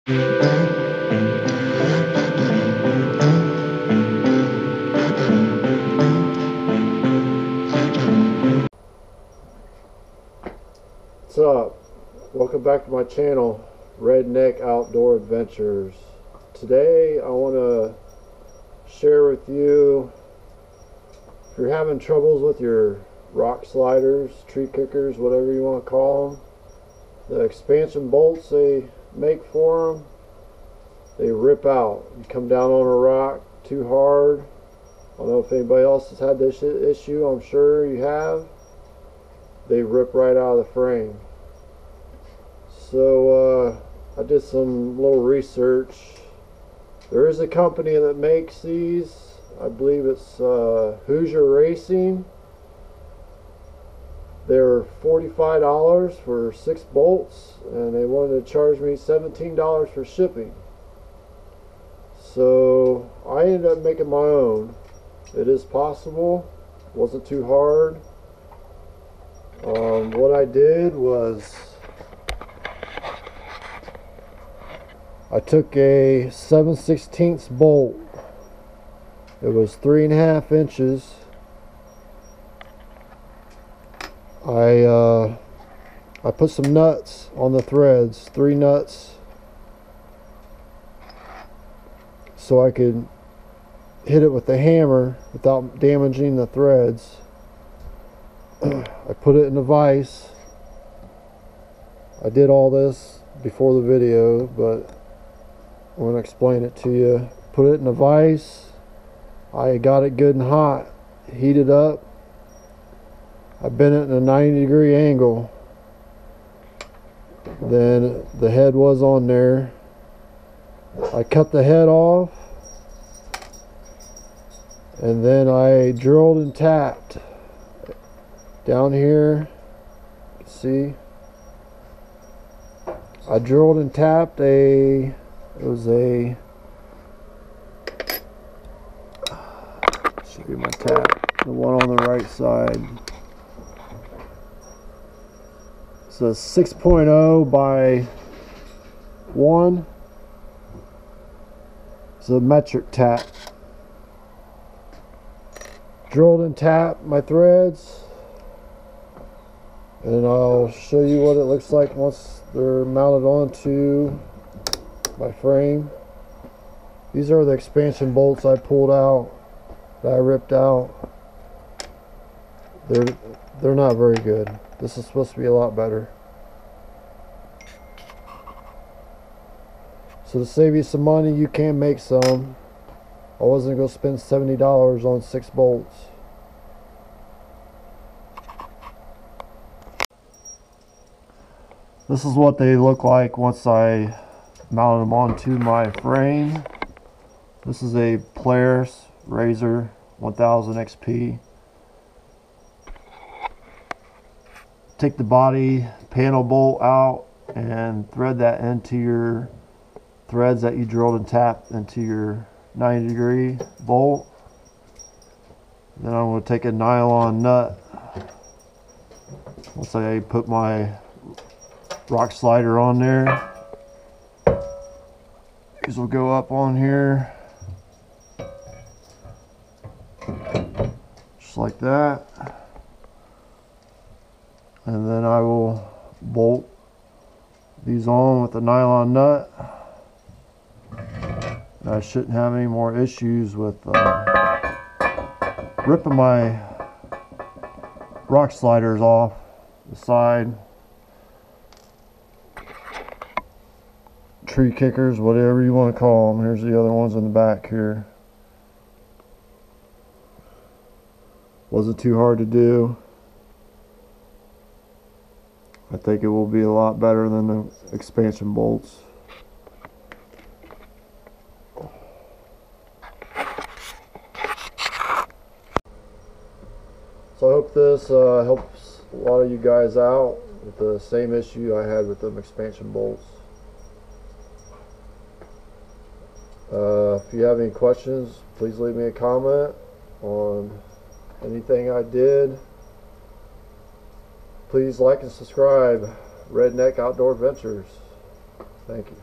What's up? Welcome back to my channel, Redneck Outdoor Adventures. Today I want to share with you, if you're having troubles with your rock sliders, tree kickers, whatever you want to call them, the expansion bolts they make for them, they rip out. You come down on a rock too hard. I don't know if anybody else has had this issue. I'm sure you have. They rip right out of the frame. So I did some little research. There is a company that makes these. I believe it's Hoosier Racing. They're $45 for 6 bolts, and they wanted to charge me $17 for shipping. So I ended up making my own. It is possible. It wasn't too hard. What I did was I took a 7/16 bolt. It was 3.5 inches. I put some nuts on the threads, 3 nuts, so I could hit it with the hammer without damaging the threads. I put it in a vise. I did all this before the video, but I'm going to explain it to you. Put it in a vise. I got it good and hot, heated up. I bent it in a 90-degree angle. Then the head was on there. I cut the head off, and then I drilled and tapped down here. See, I drilled and tapped it was a, show you my tap, the one on the right side. It's a 6.0 by 1. It's a metric tap. Drilled and tapped my threads, and I'll show you what it looks like once they're mounted onto my frame. These are the expansion bolts I pulled out, that I ripped out. They're not very good. This is supposed to be a lot better. So to save you some money, you can make some. I wasn't going to spend $70 on 6 bolts. This is what they look like once I mounted them onto my frame. This is a Polaris Razor 1000 XP. Take the body panel bolt out and thread that into your threads that you drilled and tapped into your 90-degree bolt. Then I'm going to take a nylon nut. Once I put my rock slider on there, these will go up on here just like that. And then I will bolt these on with a nylon nut. And I shouldn't have any more issues with ripping my rock sliders off the side. Tree kickers, whatever you want to call them. Here's the other ones in the back here. Wasn't too hard to do. I think it will be a lot better than the expansion bolts. So I hope this helps a lot of you guys out with the same issue I had with them expansion bolts. If you have any questions, please leave me a comment on anything I did. Please like and subscribe. Redneck Outdoor Adventures. Thank you.